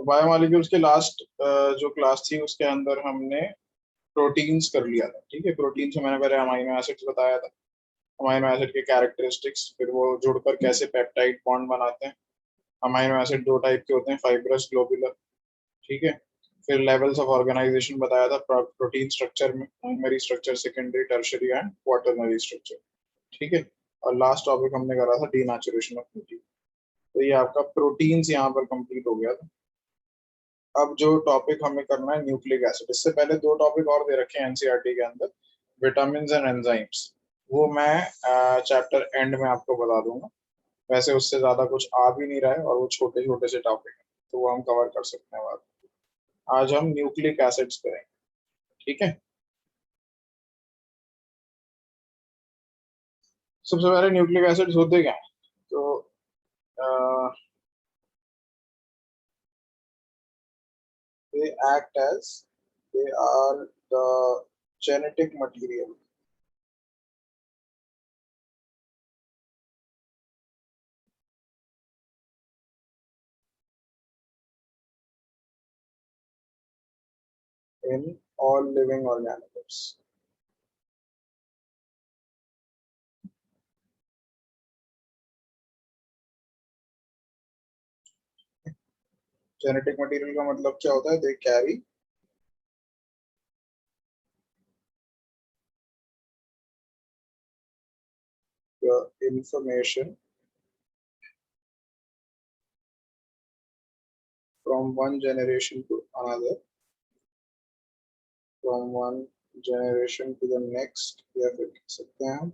Biomolecules के last जो class थी उसके अंदर हमने प्रोटीन्स कर लिया था। ठीक है, प्रोटीन्स में मैंने पहले अमाइनो एसिड्स बताया था, अमाइनो एसिड के कैरेक्टरिस्टिक्स, फिर वो जुड़कर कैसे पेप्टाइड बॉन्ड बनाते हैं। अमाइनो एसिड दो टाइप के होते हैं, फाइब्रस, ग्लोबुलर। ठीक है, फिर लेवल्स ऑफ ऑर्गेनाइजेशन बताया था प्रोटीन स्ट्रक्चर में, primary structure, secondary, tertiary and quaternary structure. ठीक है, और लास्ट टॉपिक हमने करा था डीनेचुरेशन ऑफ प्रोटीन। तो ये आपका प्रोटीन्स यहाँ पर कंप्लीट हो गया था। अब जो टॉपिक हमें करना है न्यूक्लिक एसिड, इससे पहले दो टॉपिक और दे रखे हैं एनसीईआरटी के अंदर, विटामिन एंड एंजाइम्स। वो मैं चैप्टर एंड में आपको बता दूंगा। वैसे उससे ज्यादा कुछ आ भी नहीं रहा है और वो छोटे छोटे से टॉपिक है, तो वो हम कवर कर सकते हैं बाद में। आज हम न्यूक्लिक एसिड्स करेंगे। ठीक है, सबसे पहले न्यूक्लिक एसिड्स होते क्या हैं? तो they act as, they are the genetic material in all living organisms. Genetic material का मतलब क्या होता है? They carry the information from one generation to another, from one generation to the next, या फिर कह सकते हैं हम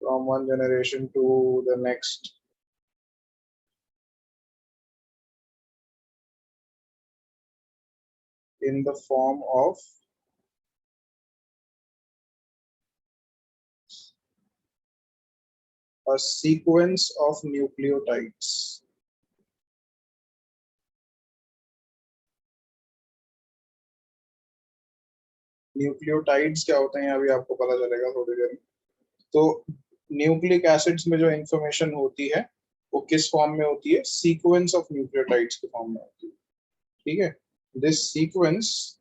from one generation to the next, in the form of a sequence of nucleotides. Nucleotides क्या होते हैं अभी आपको पता चलेगा थोड़ी देर में। तो न्यूक्लिक एसिड्स में जो इंफॉर्मेशन होती है वो किस फॉर्म में होती है? सीक्वेंस ऑफ न्यूक्लियोटाइड्स के फॉर्म में होती है। ठीक है, this sequence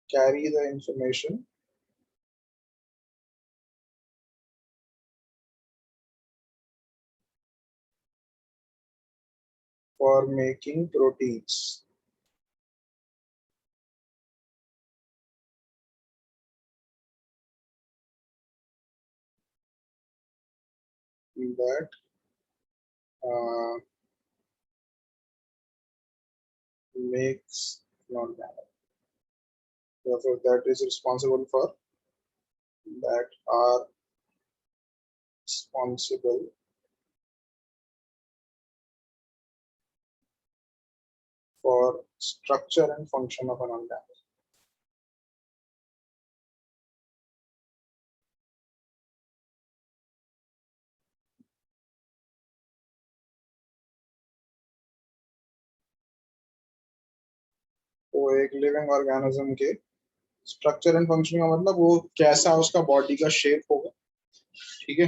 carry the information for making proteins. That makes not that. Therefore, that is responsible for, that are responsible for structure and function of an organism. तो एक living organism के structure and function का मतलब वो कैसा उसका body का shape होगा। ठीक है,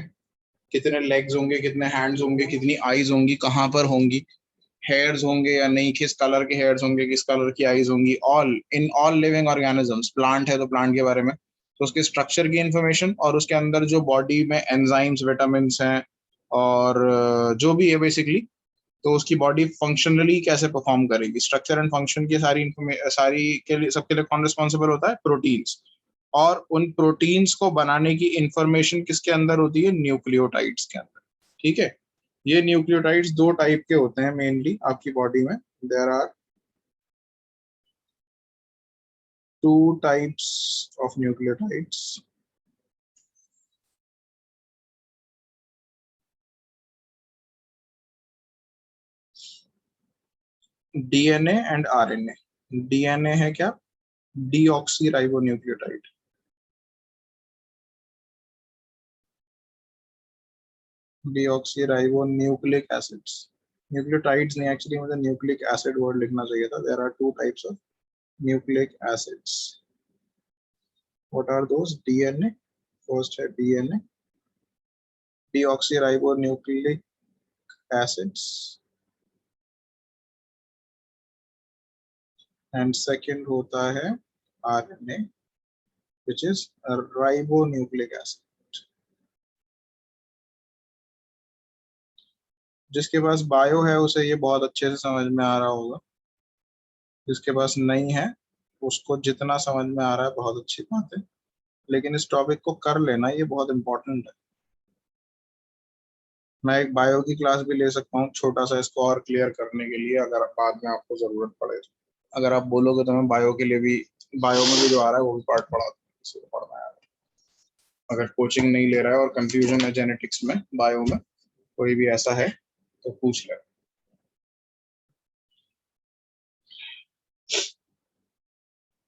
कितने लेग्स होंगे, कितने हैंड्स होंगे, कितनी आईज होंगी, कहाँ पर होंगी, हेयर्स होंगे या नहीं, किस कलर के हेयर्स होंगे, किस कलर की आईज होंगी, all in all living organisms. Plant है तो प्लांट के बारे में, तो उसके स्ट्रक्चर की इंफॉर्मेशन, और उसके अंदर जो बॉडी में एंजाइम्स, विटामिन हैं और जो भी है बेसिकली, तो उसकी बॉडी फंक्शनली कैसे परफॉर्म करेगी, स्ट्रक्चर एंड फंक्शन की सारी के लिए, सबके लिए कौन रिस्पॉन्सिबल होता है? प्रोटीन्स। और उन प्रोटीन्स को बनाने की इंफॉर्मेशन किसके अंदर होती है? न्यूक्लियोटाइड्स के अंदर। ठीक है, ये न्यूक्लियोटाइड्स दो टाइप के होते हैं मेनली आपकी बॉडी में। There are two types of nucleotides, DNA and RNA. DNA है क्या? Deoxy ribo nucleotide. Deoxy ribo nucleic acids, nucleotides नहीं, एक्चुअली मुझे न्यूक्लिक एसिड वर्ड लिखना चाहिए था। There are two types of nucleic acids. What are those? DNA, first है DNA, deoxyribonucleic acids, and second होता है RNA, which is a ribonucleic acid. जिसके पास bio है उसे ये बहुत अच्छे से समझ में आ रहा होगा, जिसके पास नहीं है उसको जितना समझ में आ रहा है बहुत अच्छी बात है, लेकिन इस टॉपिक को कर लेना ये बहुत इंपॉर्टेंट है। मैं एक बायो की क्लास भी ले सकता हूँ छोटा सा इसको और क्लियर करने के लिए, अगर बाद में आपको जरूरत पड़े तो। अगर आप बोलोगे तो मैं बायो के लिए भी, बायो में भी जो आ रहा है वो भी पार्ट पढ़ा दूँ, किसी को पढ़ना है अगर कोचिंग नहीं ले रहा है और कंफ्यूजन है जेनेटिक्स में, बायो में कोई भी ऐसा है तो पूछ ले।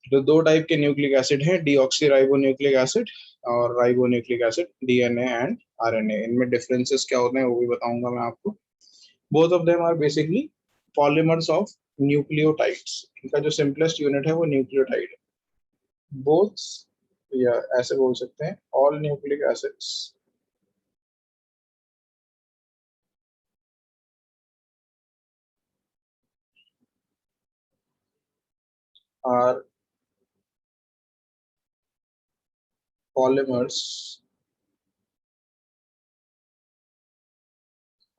तो दो टाइप के न्यूक्लिक एसिड हैं, डीऑक्सीराइबोन्यूक्लिक एसिड और ribonucleic acid, DNA and RNA. इनमें डिफरेंसेस क्या होते हैं वो भी बताऊंगा मैं आपको। Both of them are basically polymers of nucleotides. इनका जो सिंपलेस्ट यूनिट है वो न्यूक्लियोटाइड है। बोथ, या ऐसे बोल सकते हैं, all nucleic acids are polymers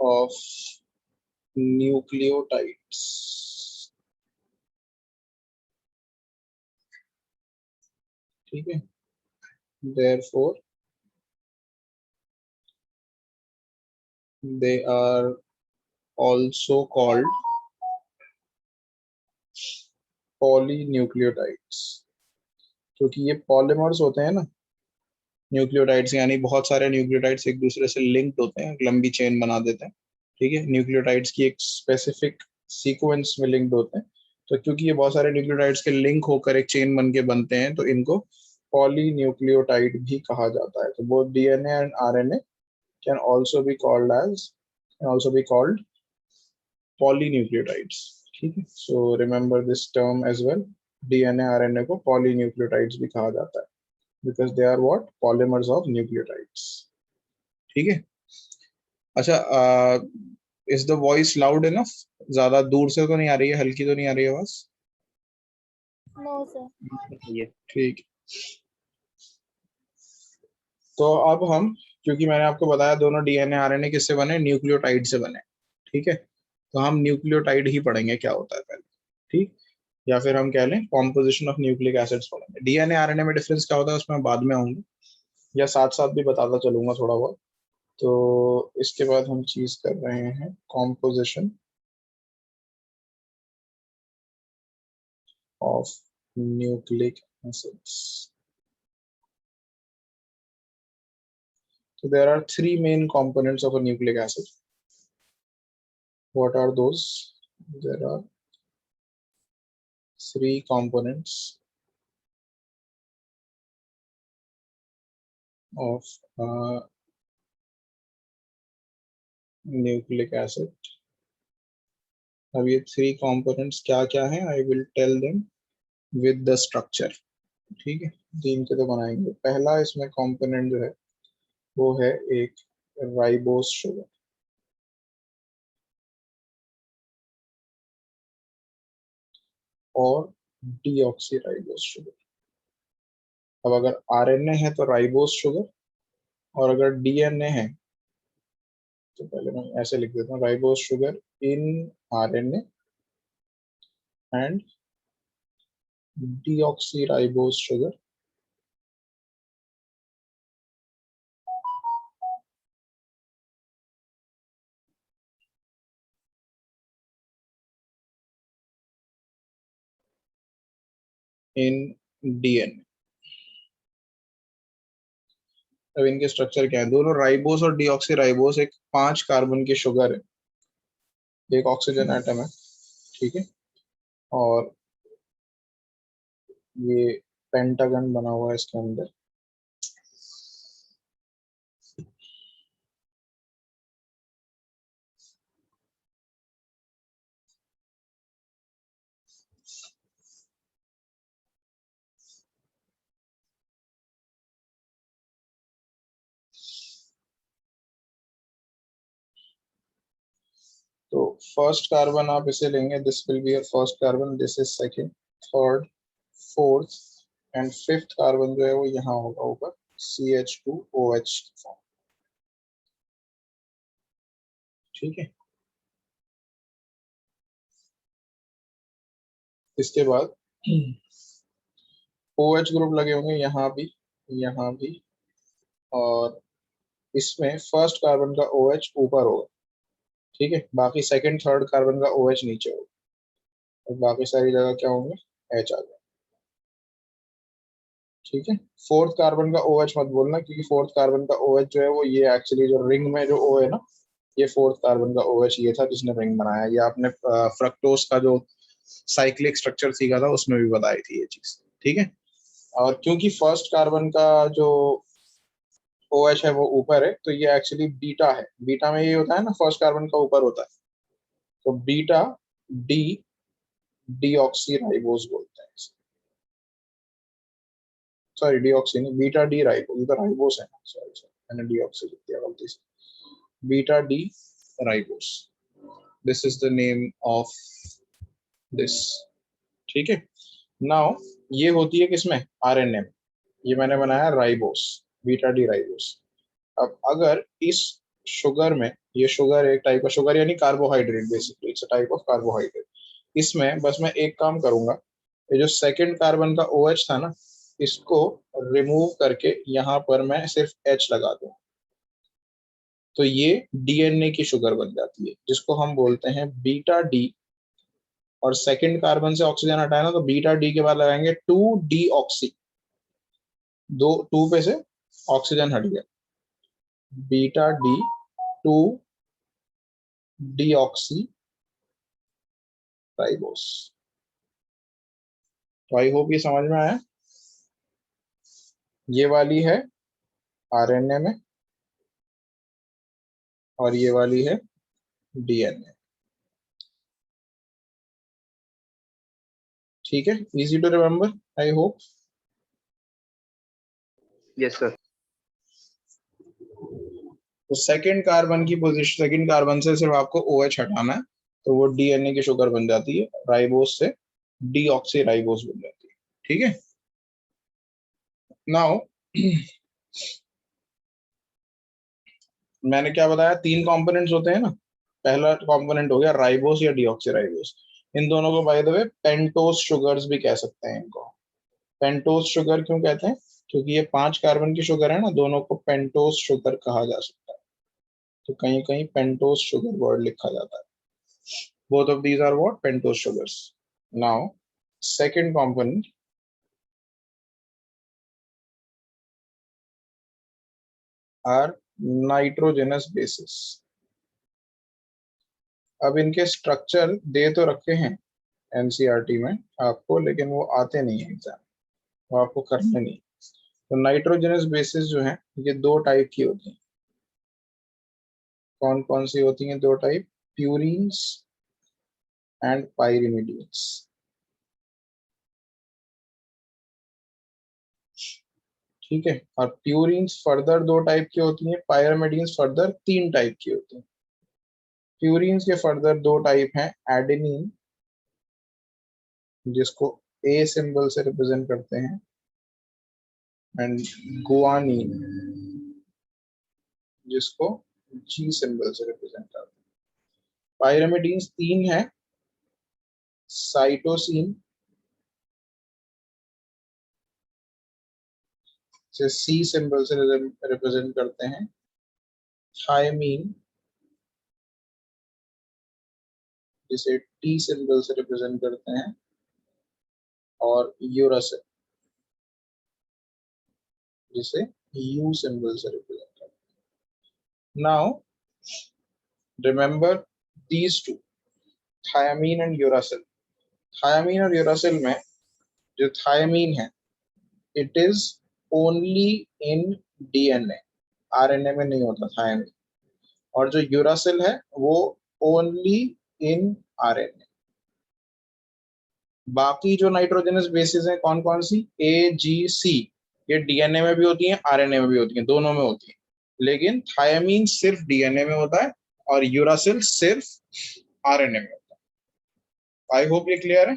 of nucleotides. ठीक है, therefore they are also called polynucleotides, क्योंकि ये पॉलीमर्स होते हैं ना न्यूक्लियोटाइड्स, यानी बहुत सारे न्यूक्लियोटाइड्स एक दूसरे से लिंक्ड होते हैं, लंबी चेन बना देते हैं। ठीक है, न्यूक्लियोटाइड्स की एक स्पेसिफिक सीक्वेंस में लिंक्ड होते हैं, तो क्योंकि ये बहुत सारे न्यूक्लियोटाइड्स के लिंक होकर एक चेन बन के बनते हैं तो इनको पॉलीन्यूक्लियोटाइड भी कहा जाता है। तो both DNA and RNA can also be called as, can also be called polynucleotides. ठीक है, so remember this term as well. DNA RNA को पॉलीन्यूक्लियोटाइड्स भी कहा जाता है because they are what, polymers of nucleotides। ठीक है, अच्छा, is the voice loud enough? ज्यादा दूर से तो नहीं आ रही है, हल्की तो नहीं आ रही है आवाज? No sir. ठीक, तो अब हम, क्योंकि मैंने आपको बताया दोनों डीएनए आरएनए किससे बने, न्यूक्लियोटाइड से बने। ठीक है, तो हम न्यूक्लियोटाइड ही पढ़ेंगे क्या होता है पहले। ठीक, या फिर हम कह लें कॉम्पोजिशन ऑफ न्यूक्लिक एसिड्स पढ़ेंगे। डीएनए आरएनए में डिफरेंस क्या होता है उसमें बाद में आऊंगा, या साथ साथ भी बताता चलूंगा थोड़ा बहुत। तो इसके बाद हम चीज कर रहे हैं composition of nucleic acids. So there are three main components of a nucleic acid. What are those? There are three components of a nucleic acid. अब ये थ्री components क्या क्या हैं? I will tell them with the structure. ठीक है, तीन के तो बनाएंगे। पहला इसमें component जो है वो है एक राइबोस शुगर, और डीऑक्सीराइबोस शुगर। अब अगर आरएनए है तो राइबोस शुगर, और अगर डीएनए है तो पहले मैं ऐसे लिख देता हूँ, ribose sugar in RNA and deoxyribose sugar in DNA. अब इनके स्ट्रक्चर क्या है? दोनों राइबोस और डीऑक्सीराइबोस एक 5 कार्बन की शुगर है, एक ऑक्सीजन एटम है। ठीक है, और ये पेंटागन बना हुआ है इसके अंदर। तो फर्स्ट कार्बन आप इसे लेंगे, this will be your first carbon, this is second, third, fourth and fifth carbon जो है वो यहाँ होगा ऊपर CH2OH फॉर्म। ठीक है, इसके बाद OH ग्रुप लगे होंगे यहाँ भी, और इसमें फर्स्ट कार्बन का OH ऊपर होगा। ठीक है, बाकी सेकंड थर्ड कार्बन का OH नीचे होगा, और बाकी सारी जगह क्या होंगे, H आ जाए। ठीक है, फोर्थ कार्बन का OH मत बोलना, क्योंकि फोर्थ कार्बन का OH जो है वो ये एक्चुअली जो रिंग में जो O है ना, ये फोर्थ कार्बन का OH ये था जिसने रिंग बनाया। ये आपने फ्रक्टोज का जो साइक्लिक स्ट्रक्चर सीखा था उसमें भी बताई थी ये चीज। ठीक है, और क्योंकि फर्स्ट कार्बन का जो OH है वो ऊपर है, तो ये एक्चुअली बीटा है। बीटा में ये होता है ना, फर्स्ट कार्बन का ऊपर होता है, तो बीटा डी डीऑक्सी राइबोस बोलते हैं। सॉरी, डीऑक्सी नहीं, बीटा डी राइबोस, ये तो राइबोस है ना, सॉरी मैंने डीऑक्सी लिख दिया गलती से, beta D ribose, this is the name of this. ठीक है, नाउ ये होती है किसमें, RNA में, ये मैंने बनाया राइबोस, बीटा डी राइबोस। अब अगर इस शुगर में, ये शुगर एक टाइप का शुगर यानी carbohydrate, basically it's a type of carbohydrate, इसमें बस मैं एक काम करूंगा, ये जो सेकंड कार्बन का OH था ना, इसको रिमूव करके यहाँ पर मैं सिर्फ H लगा दूं, तो ये DNA की शुगर बन जाती है, जिसको हम बोलते हैं बीटा डी। और सेकंड कार्बन से ऑक्सीजन हटाया ना, तो बीटा डी के बाद लगाएंगे 2 डीऑक्सी, दो 2 पे से ऑक्सीजन हट गया, बीटा डी 2 डीऑक्सी राइबोस। तो आई होप ये समझ में आया। ये वाली है RNA में और ये वाली है DNA। ठीक है, easy to remember, I hope. Yes sir. तो सेकंड कार्बन की पोजीशन, सेकंड कार्बन से सिर्फ आपको OH हटाना है, तो वो DNA की शुगर बन जाती है, राइबोस से डीऑक्सी राइबोस बन जाती है। ठीक है, नाउ मैंने क्या बताया, 3 कंपोनेंट्स होते हैं ना, पहला कंपोनेंट हो गया राइबोस या डीऑक्सी राइबोस। इन दोनों को by the way pentose sugars भी कह सकते हैं इनको। पेंटोस शुगर क्यों कहते हैं, क्योंकि ये 5 कार्बन की शुगर है ना, दोनों को पेंटोस शुगर कहा जा सकता है, तो कहीं कहीं पेंटोस शुगर वर्ड लिखा जाता है। Both of these are what, pentose sugars. Now second component are nitrogenous bases. अब इनके स्ट्रक्चर दे तो रखे हैं NCERT में आपको, लेकिन वो आते नहीं है एग्जाम, वो आपको करने नहीं। तो नाइट्रोजनस बेसिस जो है ये 2 टाइप की होती हैं। कौन कौन सी होती हैं 2 टाइप, प्यूरीन्स एंड पाइरिमिडीन्स। ठीक है, और प्यूरीन्स फर्दर 2 टाइप की होती हैं, पाइरिमिडीन्स फर्दर 3 टाइप की होती हैं। प्यूरीन्स के फर्दर 2 टाइप हैं, एडेनिन जिसको A सिंबल से रिप्रेजेंट करते हैं, एंड गुआनिन जिसको G सिंबल से रिप्रेजेंट करते हैं। पाइरिमिडीन्स 3 है, साइटोसिन से C सिंबल से रिप्रेजेंट करते हैं, थायमीन जिसे T सिंबल से रिप्रेजेंट करते हैं, और यूरासिल जिसे U सिंबल से रिप्रेजेंट करते हैं। Now remember these two, thymine and uracil. Thymine और यूरासिल में जो थायमीन है, it is only in DNA, RNA में नहीं होता थायमीन, और जो यूरासिल है वो ओनली इन RNA। बाकी जो नाइट्रोजनस बेसिस हैं कौन कौन सी, AGC, ये DNA में भी होती हैं, RNA में भी होती हैं, दोनों में होती हैं, लेकिन थायमीन सिर्फ DNA में होता है और यूरासिल सिर्फ आरएनए में होता है। आई होप ये क्लियर है।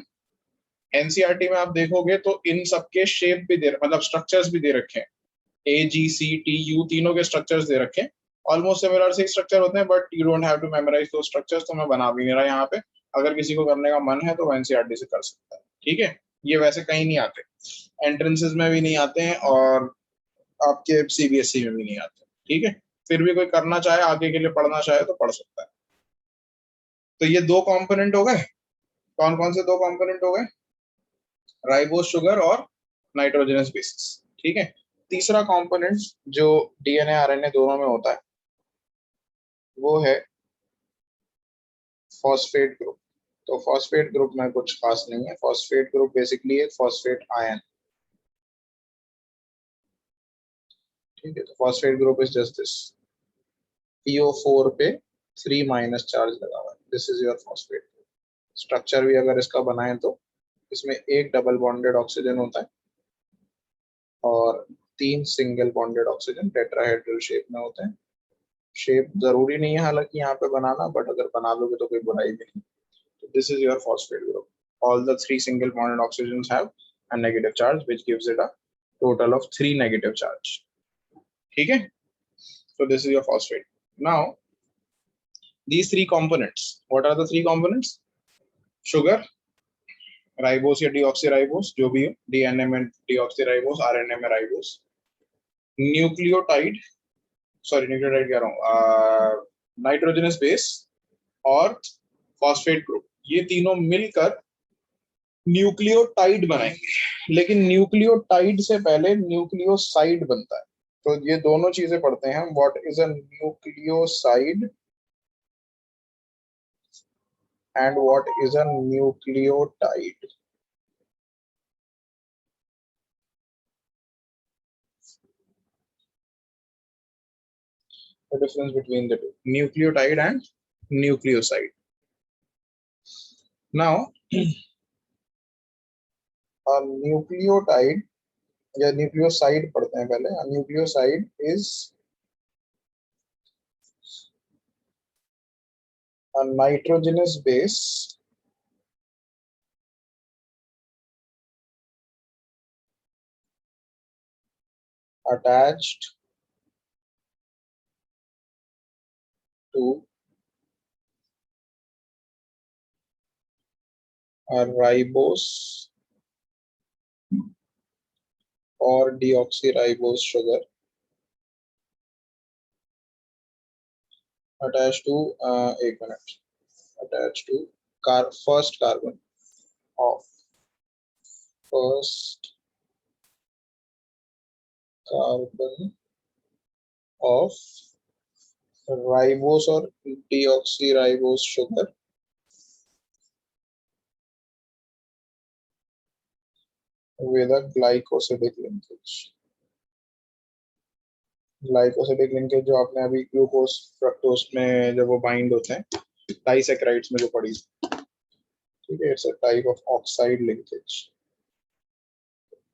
एनसीईआरटी में आप देखोगे तो इन सबके शेप भी दे, मतलब स्ट्रक्चर्स भी दे रखे हैं, AGCTU तीनों के स्ट्रक्चर्स दे रखे हैं। ऑलमोस्ट सिमिलर से स्ट्रक्चर होते हैं, but you don't have to memorize दो स्ट्रक्चर्स, तो मैं बना भी नहीं रहा यहाँ पे। अगर किसी को करने का मन है तो वो एनसीईआरटी से कर सकता है, ठीक है। ये वैसे कहीं नहीं आते, एंट्रेंसेस में भी नहीं आते हैं और आपके सीबीएसई में भी नहीं आते, ठीक है। फिर भी कोई करना चाहे, आगे के लिए पढ़ना चाहे तो पढ़ सकता है। तो ये दो कंपोनेंट हो गए। कौन कौन से दो कंपोनेंट हो गए? राइबोस शुगर और नाइट्रोजनस बेसिस, ठीक है। तीसरा कंपोनेंट जो डीएनए आरएनए दोनों में होता है वो है फॉस्फेट ग्रुप। तो फॉस्फेट ग्रुप में कुछ खास नहीं है। फॉस्फेट ग्रुप बेसिकली एक फॉस्फेट आयन, ठीक है। तो phosphate group is just this, PO4 पे 3 माइनस चार्ज लगा हुआ है, this is your phosphate. Structure भी अगर इसका बनाए तो इसमें एक डबल बॉन्डेड ऑक्सीजन होता है और 3 single bonded oxygen tetrahedral shape में होते हैं। शेप जरूरी नहीं है हालांकि यहाँ पे बनाना, बट अगर बना लोगे तो कोई बुराई भी नहीं। तो this is your phosphate group. All the 3 single bonded oxygen have a negative charge which gives it a total of 3 negative charge, ठीक है। So this is your phosphate. Now these three components, what are the three components? Sugar, ribose या deoxyribose, जो भी हो, DNA में deoxyribose, RNA में ribose, nucleotide, sorry nucleotide कह रहा हूँ, नाइट्रोजनस बेस और फॉस्फेट ग्रुप, ये तीनों मिलकर न्यूक्लियोटाइड बनाएंगे। लेकिन न्यूक्लियोटाइड से पहले न्यूक्लियोसाइड बनता है। तो ये दोनों चीजें पढ़ते हैं हम। What is a nucleoside and what is a nucleotide? The difference between the two, nucleotide and nucleoside. Now a nucleotide या nucleoside पढ़ते हैं पहले। A nucleoside is a nitrogenous base attached to a ribose or deoxyribose sugar attached to एक minute, attached to first carbon of first carbon of ribose or deoxyribose sugar with a glycosidic linkage. Glycosidic linkage जो आपने अभी glucose fructose में जब वो bind होते हैं disaccharides में जो पढ़ी, ठीक है। It's a type of oxide linkage,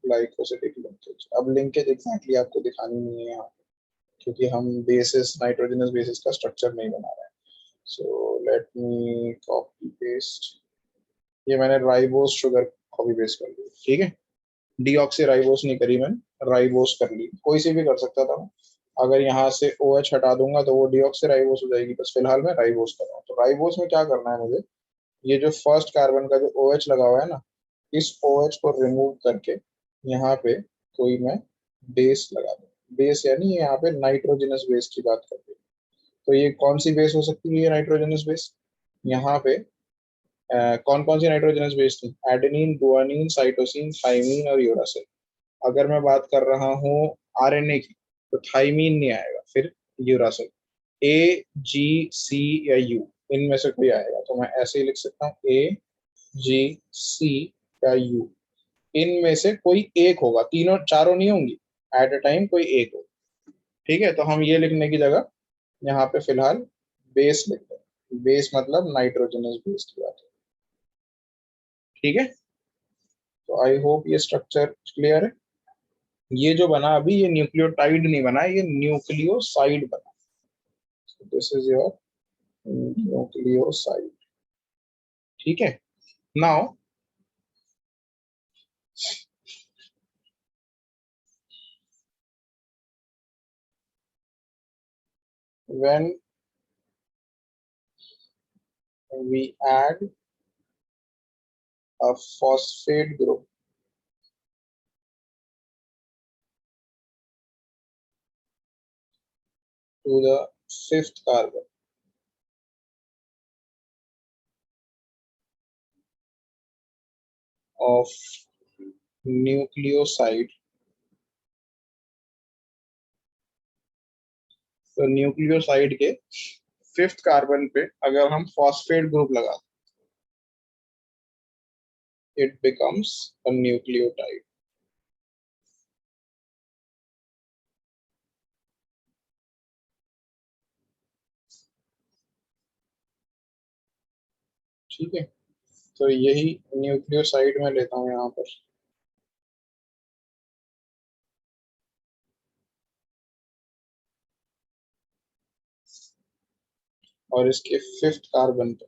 glycosidic linkage. अब लिंकेज एग्जैक्टली आपको दिखानी नहीं है यहाँ, क्योंकि हम बेसिस नाइट्रोजनस बेसिस का स्ट्रक्चर नहीं बना रहे हैं। So let me copy paste, ये मैंने राइबोस शुगर कॉपी पेस्ट कर ली, ठीक है। डीऑक्सी राइबोस नहीं करी मैंने, राइबोस कर ली। कोई सी भी कर सकता था मैं। अगर यहाँ से OH हटा दूंगा तो वो डीऑक्सी राइबोस हो जाएगी, बस फिलहाल मैं राइबोस कर रहा हूँ। तो राइबोस में क्या करना है मुझे, ये जो फर्स्ट कार्बन का जो OH लगा हुआ है ना, इस OH को रिमूव करके यहाँ पे कोई मैं बेस लगा दूँ। बेस यानी यहाँ पे नाइट्रोजनस बेस की बात करते हैं। तो ये कौन सी बेस हो सकती है? ये नाइट्रोजनस बेस, यहाँ पे कौन कौन सी नाइट्रोजनस बेस थी? एडेनिन, गुआनिन, साइटोसिन, थाइमीन और यूरासिल। अगर मैं बात कर रहा हूँ आरएनए की तो थाइमीन नहीं आएगा, फिर यूरासिल। AGC या U इनमें से कोई आएगा, तो मैं ऐसे ही लिख सकता हूँ AGC या U, इनमें से कोई एक होगा, तीनों चारों नहीं होंगी, एट अ टाइम कोई एक होगा, ठीक है। तो हम ये लिखने की जगह यहाँ पे फिलहाल बेस लिखते हैं। बेस मतलब नाइट्रोजनस बेस की बात है, ठीक है। तो आई होप ये स्ट्रक्चर क्लियर है। ये जो बना अभी, ये न्यूक्लियोटाइड नहीं बना, ये न्यूक्लियोसाइड बना। This is your nucleoside. ठीक है, now when we add a phosphate group to the fifth carbon of nucleoside, तो न्यूक्लियोसाइड के फिफ्थ कार्बन पे अगर हम फॉस्फेट ग्रुप लगा, it becomes a nucleotide। ठीक है, तो यही न्यूक्लियोसाइड में लेता हूँ यहाँ पर। और इसके फिफ्थ कार्बन पे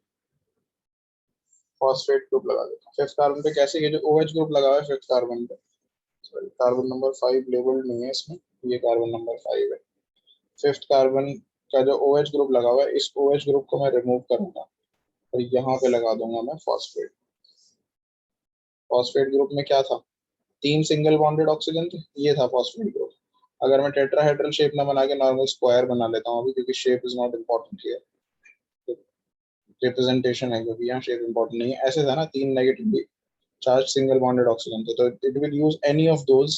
फॉस्फेट ग्रुप लगा देता हूँ। फिफ्थ कार्बन पे कैसे, ये जो OH ग्रुप लगा हुआ है फिफ्थ कार्बन पे, सॉरी कार्बन नंबर 5 लेबल्ड नहीं है इसमें, ये कार्बन नंबर 5 है। फिफ्थ कार्बन का जो OH ग्रुप लगा हुआ है, इस OH ग्रुप को मैं रिमूव करूंगा और यहाँ पे लगा दूंगा मैं फॉस्फेट। फॉस्फेट ग्रुप में क्या था, 3 सिंगल बॉन्डेड ऑक्सीजन थे, ये था फॉस्फेट ग्रुप। अगर मैं टेट्राहेड्रल शेप ना बना के नॉर्मल स्क्वायर बना लेता हूँ अभी, क्योंकि shape is not important here, representation है, क्योंकि यहाँ शेप इम्पोर्टेंट नहीं है। ऐसे था ना, 3 negatively charge single bonded oxygen थे, तो it will use any of those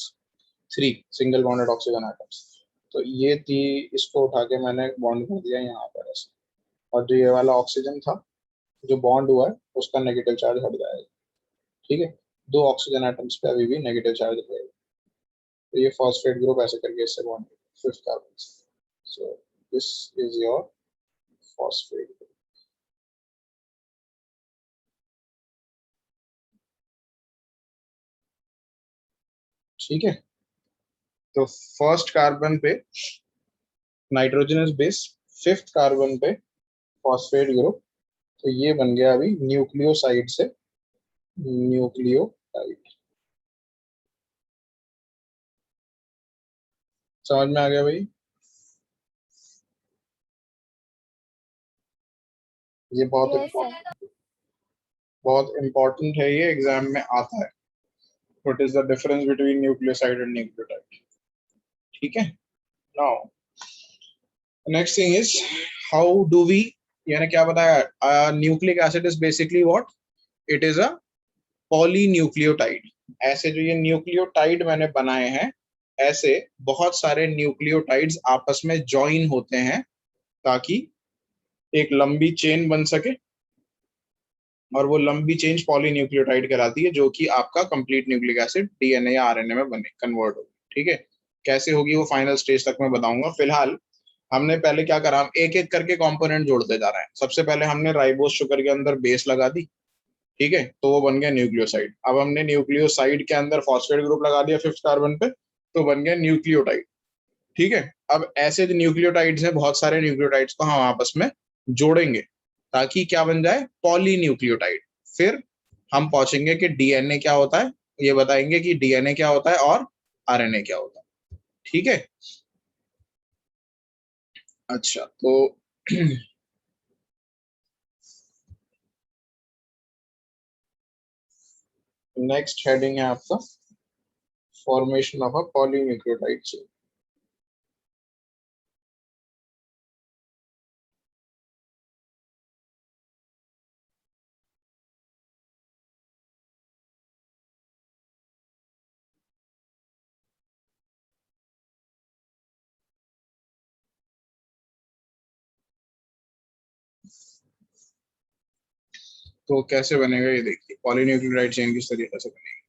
3 single bonded oxygen atoms. तो ये थी, इसको उठा के मैंने बॉन्ड कर दिया यहाँ पर ऐसे, और जो ये वाला ऑक्सीजन था जो बॉन्ड हुआ है उसका नेगेटिव चार्ज हट जाएगा। ठीक है, 2 ऑक्सीजन एटम्स पे अभी भी नेगेटिव चार्ज रहेगा। तो ये फॉस्फेट ग्रुप ऐसे करके इससे बॉन्ड फिफ्थ कार्बन से। So this is your phosphate group. ठीक है, तो फर्स्ट कार्बन पे नाइट्रोजनस बेस, फिफ्थ कार्बन पे फॉस्फेट ग्रुप, तो ये बन गया अभी न्यूक्लियोसाइड से न्यूक्लियोटाइड। समझ में आ गया भाई? ये यस सर। बहुत इंपॉर्टेंट है, ये एग्जाम में आता है। What is the difference between nucleoside and nucleotide? ठीक है, now next thing is how do we, यानी क्या बताया, nucleic acid is basically what, it is a polynucleotide. ऐसे जो ये न्यूक्लियोटाइड मैंने बनाए हैं, ऐसे बहुत सारे न्यूक्लियोटाइड्स आपस में ज्वाइन होते हैं ताकि एक लंबी चेन बन सके, और वो लंबी चेन पॉलीन्यूक्लियोटाइड कहलाती है, जो कि आपका कंप्लीट न्यूक्लिक एसिड DNA या RNA में बने कन्वर्ट हो। ठीक है, कैसे होगी वो फाइनल स्टेज तक मैं बताऊंगा। फिलहाल हमने पहले क्या करा, हम एक एक करके कंपोनेंट जोड़ते जा रहे हैं। सबसे पहले हमने राइबोस शुगर के अंदर बेस लगा दी, ठीक है, तो वो बन गया न्यूक्लियोसाइड। अब हमने न्यूक्लियोसाइड के अंदर फॉस्फेट ग्रुप लगा दिया फिफ्थ कार्बन पे, तो बन गया न्यूक्लियोटाइड। ठीक है, अब ऐसे जो न्यूक्लियोटाइड्स हैं, बहुत सारे न्यूक्लियोटाइड्स को हम आपस में जोड़ेंगे ताकि क्या बन जाए, पॉलीन्यूक्लियोटाइड। फिर हम पहुंचेंगे कि DNA क्या होता है, ये बताएंगे कि DNA क्या होता है और RNA क्या होता है। ठीक है, अच्छा तो नेक्स्ट हेडिंग है आपका formation of a polynucleotide chain. तो कैसे बनेगा ये देखिए, पॉलीन्यूक्लियोटाइड चेन किस तरीके से बनेगी।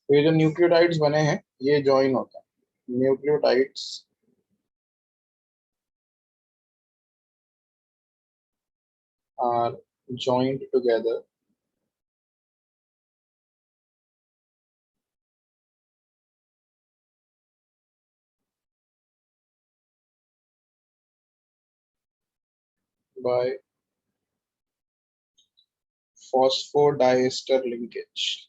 तो ये जो न्यूक्लियोटाइड्स बने हैं ये ज्वाइन होता है, nucleotides are joined together by phosphodiester linkage.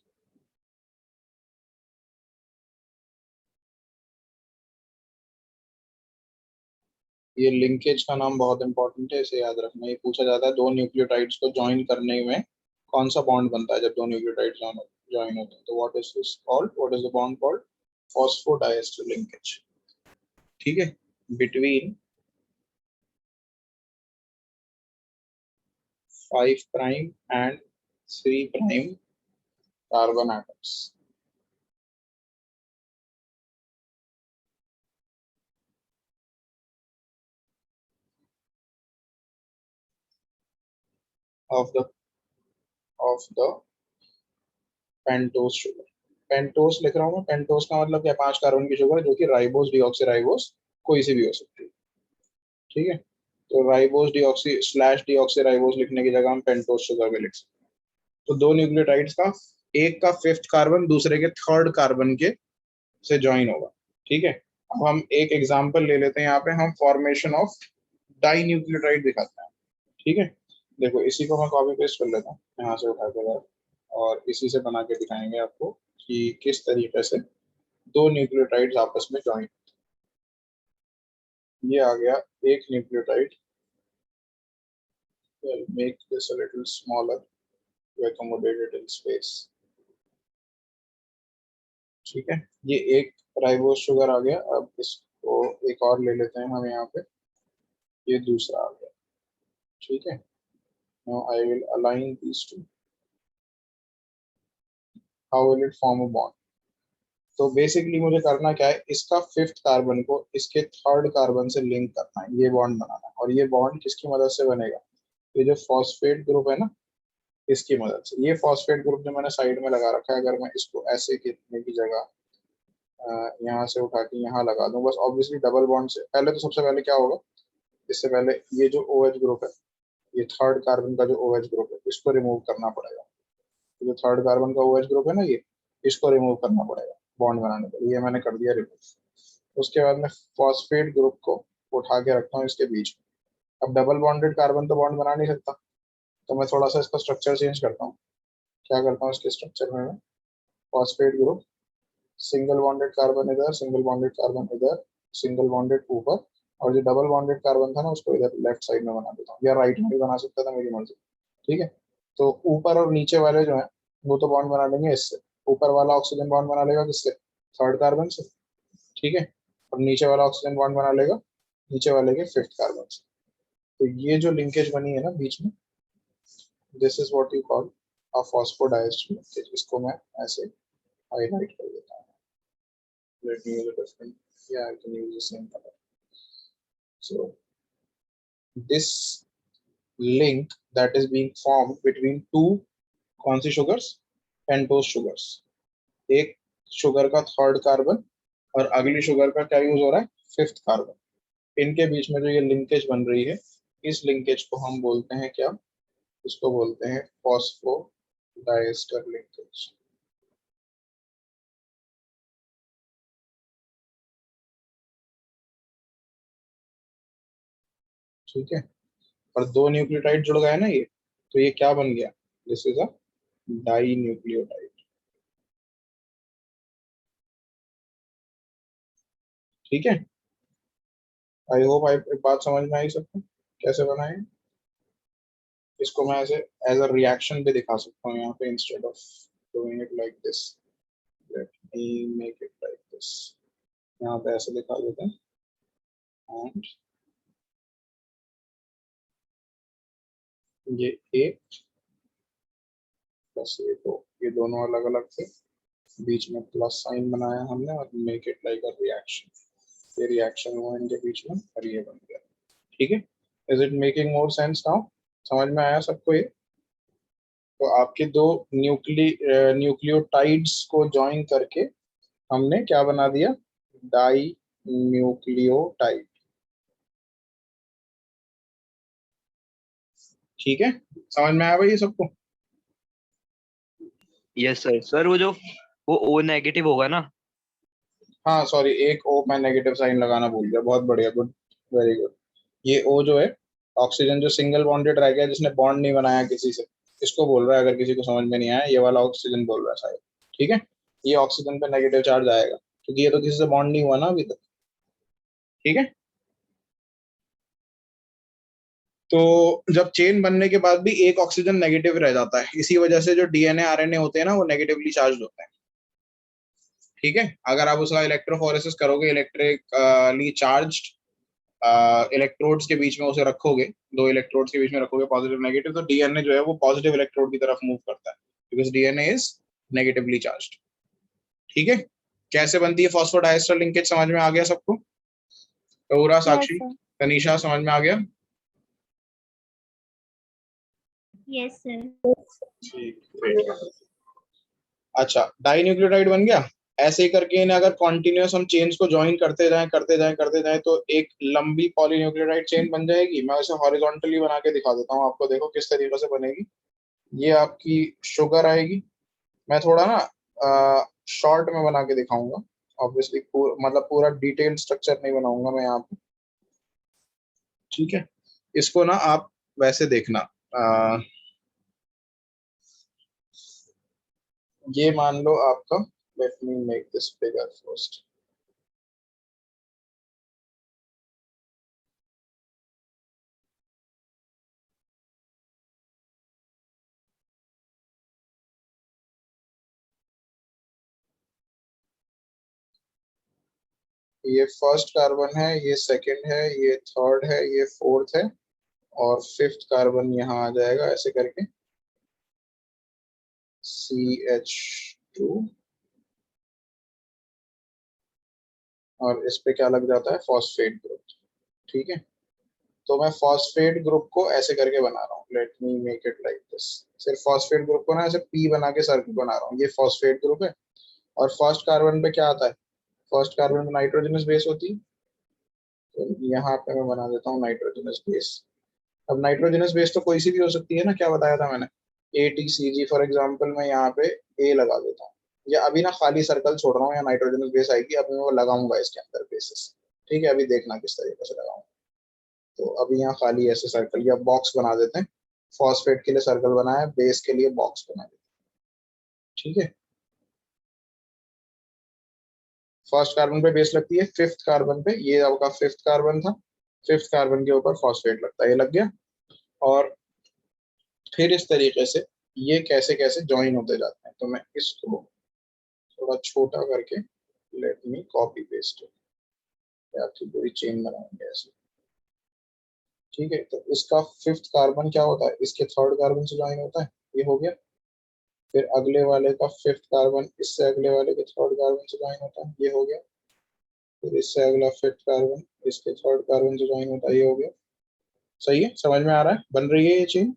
ये लिंकेज का नाम बहुत इंपॉर्टेंट है, इसे याद रखना। ये पूछा जाता है दो न्यूक्लियोटाइड्स को ज्वाइन करने में कौन सा बॉन्ड बनता है जब दो न्यूक्लियोटाइड ज्वाइन होते हैं। तो what is this called, what is the bond called? Phosphodiester linkage. ठीक है, between 5 prime and 3 prime carbon atoms. of the pentose sugar. Pentose लिख रहा हूँ मैं, पेंटोस का मतलब क्या? 5 कार्बन की शुगर जो कि राइबोस डीऑक्सीराइबोस कोई सी भी हो सकती है। ठीक है, तो राइबोस डीऑक्सी स्लैश डीऑक्सीराइबोस लिखने की जगह हम पेंटोस शुगर भी लिख सकते हैं। तो दो न्यूक्लियोटाइड्स का एक का 5th कार्बन दूसरे के 3rd कार्बन के से ज्वाइन होगा। ठीक है, अब हम एक एग्जांपल ले लेते हैं। यहाँ पे हम फॉर्मेशन ऑफ डाई न्यूक्लियोटाइड दिखाते हैं। ठीक है, देखो इसी को मैं कॉपी पेस्ट कर लेता हूँ यहाँ से उठा के बाहर, और इसी से बना के दिखाएंगे आपको कि किस तरीके से दो न्यूक्लियोटाइड्स आपस में ज्वाइन। ये आ गया एक nucleotide. We'll make this a little smaller to accommodate it in space. ठीक है, ये एक राइबोस शुगर आ गया। अब इसको एक और ले लेते हैं हम यहाँ पे, ये दूसरा आ गया। ठीक है, now I will align these two. How will it form a bond? तो बेसिकली मुझे करना क्या है, इसका 5th कार्बन को इसके 3rd कार्बन से लिंक करना है, ये बॉन्ड बनाना है। और ये बॉन्ड किसकी मदद से बनेगा? ये जो फॉस्फेट ग्रुप है ना, इसकी मदद से। ये फॉस्फेट ग्रुप जो मैंने साइड में लगा रखा है, अगर मैं इसको ऐसे लिखने की जगह यहाँ से उठा के यहाँ लगा दूं, बस ऑब्वियसली डबल बॉन्ड से पहले, तो सबसे पहले क्या होगा, इससे पहले ये जो OH ग्रुप है, ये 3rd कार्बन का जो OH ग्रुप है, इसको रिमूव करना पड़ेगा। तो जो 3rd कार्बन का OH ग्रुप है ना, ये इसको रिमूव करना पड़ेगा बॉन्ड बनाने के लिए। ये मैंने कर दिया रिमूव। उसके बाद मैं फॉस्फेट ग्रुप को उठा के रखता हूँ इसके बीच में। अब डबल बॉन्डेड कार्बन तो बॉन्ड बना नहीं सकता, तो मैं थोड़ा सा इसका स्ट्रक्चर चेंज करता हूँ। क्या करता हूँ, इसके स्ट्रक्चर में मैं phosphate group, single bonded carbon इधर, सिंगल बॉन्डेड कार्बन इधर, सिंगल बॉन्डेड ऊपर, और जो डबल बॉन्डेड कार्बन था ना, उसको इधर लेफ्ट साइड में बना देता हूँ, या राइट में भी बना सकता था, मेरी मर्जी। ठीक है, तो ऊपर और नीचे वाले जो है वो तो बॉन्ड बना लेंगे इससे। ऊपर वाला ऑक्सीजन बॉन्ड बना लेगा किससे? 3rd कार्बन से। ठीक है, और नीचे वाला ऑक्सीजन बॉन्ड बना लेगा नीचे वाले के 5th कार्बन से। तो ये जो लिंकेज बनी है ना बीच में, this is what you call a phosphodiester linkage. इसको मैं ऐसे हाईलाइट कर देता हूँ। Let me use a different, yeah, I can use the same color. So this link that is being formed between two कौन सी शुगर्स? Pentose sugars. एक sugar का 3rd carbon और अगली शुगर का क्या यूज हो रहा है? 5th carbon. इनके बीच में जो ये लिंकेज बन रही है, इस लिंकेज को हम बोलते हैं क्या? इसको बोलते हैं फॉस्फोडाइएस्टर लिंकेज। ठीक है, और दो न्यूक्लियोटाइड जुड़ गए ना ये, तो ये क्या बन गया? This is a dinucleotide. ठीक है, आई होप आई बात समझ में आई सबको कैसे बनाए। इसको मैं ऐसे एज अ रिएक्शन भी दिखा सकता हूँ यहाँ पे, instead of doing it like this, let me make it like this. यहाँ पे ऐसे दिखा देते हैं, एंड ये एक प्लस ये दो, ये दोनों अलग अलग थे, बीच में प्लस साइन बनाया हमने, और make it like a reaction. ये रिएक्शन हुआ इनके बीच में और ये बन गया। ठीक है, is it making more sense now? समझ में आया सबको ये? तो आपके दो न्यूक्लियोटाइड्स को ज्वाइन करके हमने क्या बना दिया? Dinucleotide. ठीक है, समझ में आया भाई ये सबको? Yes sir. सर वो ओ नेगेटिव होगा ना? हाँ सॉरी, एक ओ मैं नेगेटिव साइन लगाना भूल गया। बहुत बढ़िया, गुड, वेरी गुड। ये ओ जो है ऑक्सीजन जो सिंगल बॉन्डेड रह गया, जिसने बॉन्ड नहीं बनाया किसी से, इसको बोल रहा है। अगर किसी को समझ में नहीं आया, ये वाला ऑक्सीजन बोल रहा है शायद। ठीक है, ये ऑक्सीजन पे नेगेटिव चार्ज आएगा क्योंकि ये तो किसी से बॉन्ड नहीं हुआ ना अभी तक। ठीक है, तो जब चेन बनने के बाद भी एक ऑक्सीजन नेगेटिव रह जाता है, इसी वजह से जो डीएनए आरएनए होते हैं ना, वो नेगेटिवली चार्ज होते हैं। ठीक है, अगर आप उसका इलेक्ट्रोफोरेसिस करोगे, इलेक्ट्रिकली चार्ज्ड इलेक्ट्रोड्स के बीच में उसे रखोगे, दो इलेक्ट्रोड्स के बीच में रखोगे पॉजिटिव नेगेटिव, तो डीएनए जो है वो पॉजिटिव इलेक्ट्रोड की तरफ मूव करता है because DNA is negatively charged. ठीक है, कैसे बनती है फॉस्फोडाइस्टर लिंकेज समझ में आ गया सबको? कौरा, Yes, साक्षी, sir. तनीषा, समझ में आ गया? Yes, sir. ठीक। अच्छा, डाई न्यूक्लियोटाइड बन गया। ऐसे ही करके इन्हें अगर कॉन्टिन्यूस हम चेन्स को ज्वाइन करते जाएं तो एक लंबी पॉलीन्यूक्लियोटाइड चेन बन जाएगी। मैं उसे हॉरिजॉन्टली बना के दिखा देता हूँ आपको, देखो किस तरीके से बनेगी। ये आपकी शुगर आएगी। मैं थोड़ा ना शॉर्ट में बना के दिखाऊंगा, ऑब्वियसली मतलब पूरा डिटेल स्ट्रक्चर नहीं बनाऊंगा मैं यहाँ पे। ठीक है, इसको ना आप वैसे देखना, ये मान लो आपका, let me make this bigger first. ये फर्स्ट कार्बन है, ये सेकंड है, ये थर्ड है, ये फोर्थ है, और फिफ्थ कार्बन यहाँ आ जाएगा ऐसे करके, CH2, और इस पे क्या लग जाता है, फॉस्फेट ग्रुप। ठीक है, तो मैं फॉस्फेट ग्रुप को ऐसे करके बना रहा हूँ, let me make it like this. सिर्फ फॉस्फेट ग्रुप को ना ऐसे P बना के सर्कल बना रहा हूँ, ये फॉस्फेट ग्रुप है। और फर्स्ट कार्बन पे क्या आता है, फर्स्ट कार्बन में नाइट्रोजनस बेस होती है, तो यहाँ पे मैं बना देता हूँ नाइट्रोजनस बेस। अब नाइट्रोजनस बेस तो कोई सी भी हो सकती है ना, क्या बताया था मैंने, ATCG फॉर एग्जाम्पल। मैं यहाँ पे A लगा देता हूँ, या अभी ना खाली सर्कल छोड़ रहा हूँ, या नाइट्रोजनस बेस आएगी, अभी मैं वो लगाऊंगा इसके अंदर बेसिस। ठीक है, अभी देखना किस तरीके से लगाऊंगा। तो अभी यहाँ खाली ऐसे सर्कल या बॉक्स बना देते हैं। फॉस्फेट के लिए सर्कल बनाया, बेस के लिए बॉक्स बना देते हैं। ठीक है, फर्स्ट कार्बन पे बेस लगती है, फिफ्थ कार्बन पे, ये आपका फिफ्थ कार्बन था, फिफ्थ कार्बन के ऊपर फॉस्फेट लगता है, ये लग गया। और फिर इस तरीके से ये कैसे कैसे ज्वाइन होते जाते हैं, तो मैं इसको थोड़ा छोटा करके, लेट मी कॉपी पेस्ट, आपकी पूरी चेन बनाएंगे ऐसे। ठीक है, तो इसका फिफ्थ कार्बन क्या होता है, इसके थर्ड कार्बन से ज्वाइन होता है, ये हो गया। फिर अगले वाले का फिफ्थ कार्बन इससे अगले वाले के थर्ड कार्बन से ज्वाइन होता है, ये हो गया। फिर इससे अगला फिफ्थ कार्बन इसके थर्ड कार्बन से ज्वाइन होता है, ये हो गया। सही है, समझ में आ रहा है, बन रही है ये चेन।